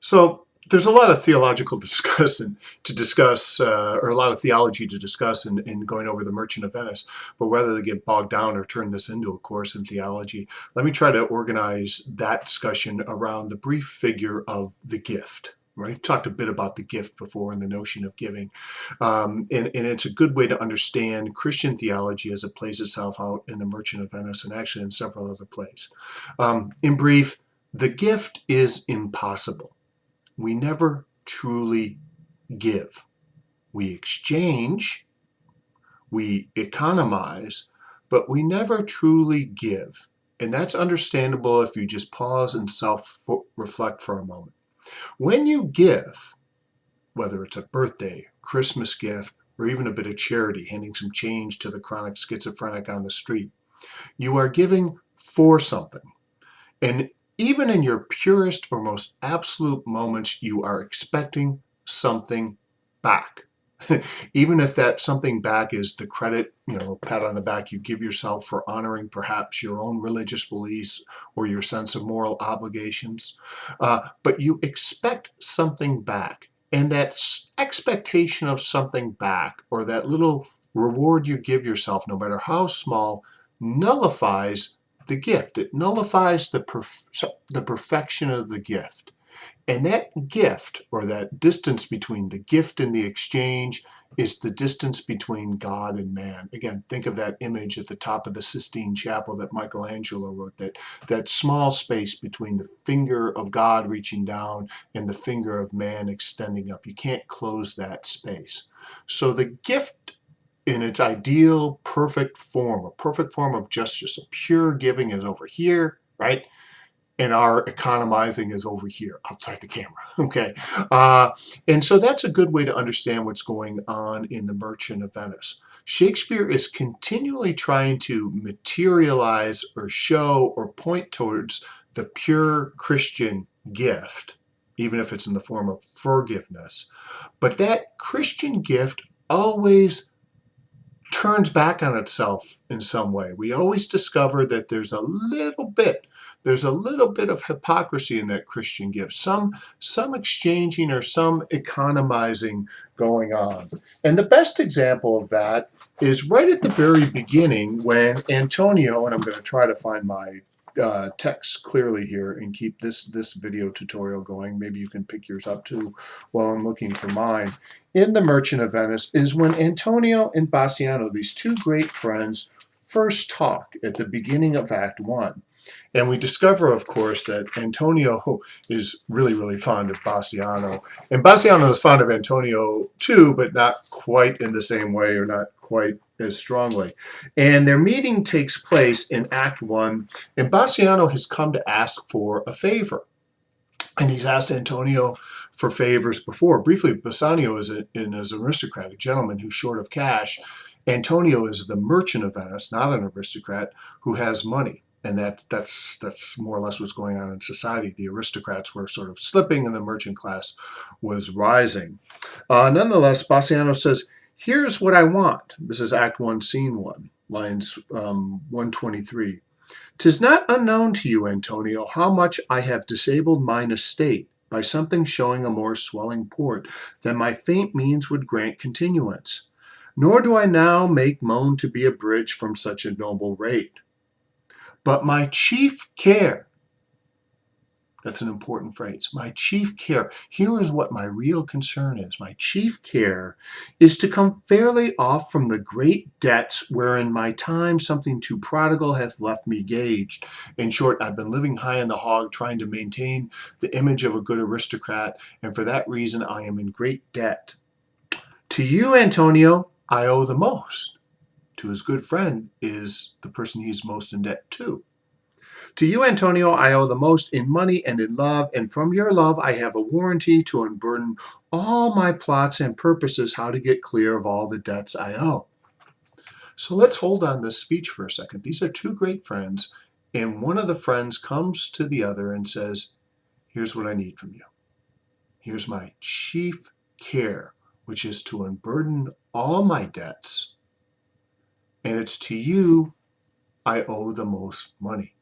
So there's a lot of theological or a lot of theology to discuss in going over the Merchant of Venice. But whether to get bogged down or turn this into a course in theology, let me try to organize that discussion around the brief figure of the gift. Right, talked a bit about the gift before and the notion of giving, and it's a good way to understand Christian theology as it plays itself out in the Merchant of Venice and actually in several other plays. In brief, the gift is impossible. We never truly give. We exchange, we economize, but we never truly give. And that's understandable if you just pause and self-reflect for a moment. When you give, whether it's a birthday, Christmas gift, or even a bit of charity, handing some change to the chronic schizophrenic on the street, you are giving for something. And even in your purest or most absolute moments, you are expecting something back. Even if that something back is the credit, pat on the back you give yourself for honoring perhaps your own religious beliefs or your sense of moral obligations. But you expect something back. And that expectation of something back, or that little reward you give yourself, no matter how small, nullifies the gift. It nullifies the perfection of the gift. And that gift, or that distance between the gift and the exchange, is the distance between God and man. Again, think of that image at the top of the Sistine Chapel that Michelangelo wrote, that small space between the finger of God reaching down and the finger of man extending up. You can't close that space. So the gift in its ideal, perfect form, a perfect form of justice, a pure giving is over here, right? And our economizing is over here, outside the camera, okay? And so that's a good way to understand what's going on in The Merchant of Venice. Shakespeare is continually trying to materialize or show or point towards the pure Christian gift, even if it's in the form of forgiveness. But that Christian gift always turns back on itself in some way. We always discover that there's a little bit of hypocrisy in that Christian gift, some exchanging or some economizing going on. And the best example of that is right at the very beginning when Antonio, and I'm going to try to find my text clearly here and keep this video tutorial going. Maybe you can pick yours up too while I'm looking for mine. In The Merchant of Venice is when Antonio and Bassiano, these two great friends, first talk at the beginning of Act 1. And we discover, of course, that Antonio is really, really fond of Bassiano. And Bassiano is fond of Antonio too, but not quite in the same way, or not quite as strongly. And their meeting takes place in Act 1, and Bassiano has come to ask for a favor. And he's asked Antonio for favors before. Briefly, Bassanio is an aristocrat, a gentleman who's short of cash. Antonio is the merchant of Venice, not an aristocrat, who has money. And that's more or less what's going on in society. The aristocrats were sort of slipping and the merchant class was rising. Nonetheless, Bassiano says, here's what I want. This is Act 1, Scene 1, lines 123. "'Tis not unknown to you, Antonio, how much I have disabled mine estate by something showing a more swelling port than my faint means would grant continuance. Nor do I now make moan to be abridged from such a noble rate. But my chief care," that's an important phrase, "my chief care, here is what my real concern is. My chief care is to come fairly off from the great debts wherein my time something too prodigal hath left me gauged. In short, I've been living high in the hog, trying to maintain the image of a good aristocrat, and for that reason I am in great debt. To you, Antonio, I owe the most." To his good friend is the person he's most in debt to. "To you, Antonio, I owe the most in money and in love, and from your love I have a warranty to unburden all my plots and purposes how to get clear of all the debts I owe." So let's hold on this speech for a second. These are two great friends, and one of the friends comes to the other and says, here's what I need from you. Here's my chief care, which is to unburden all my debts. And it's to you I owe the most money.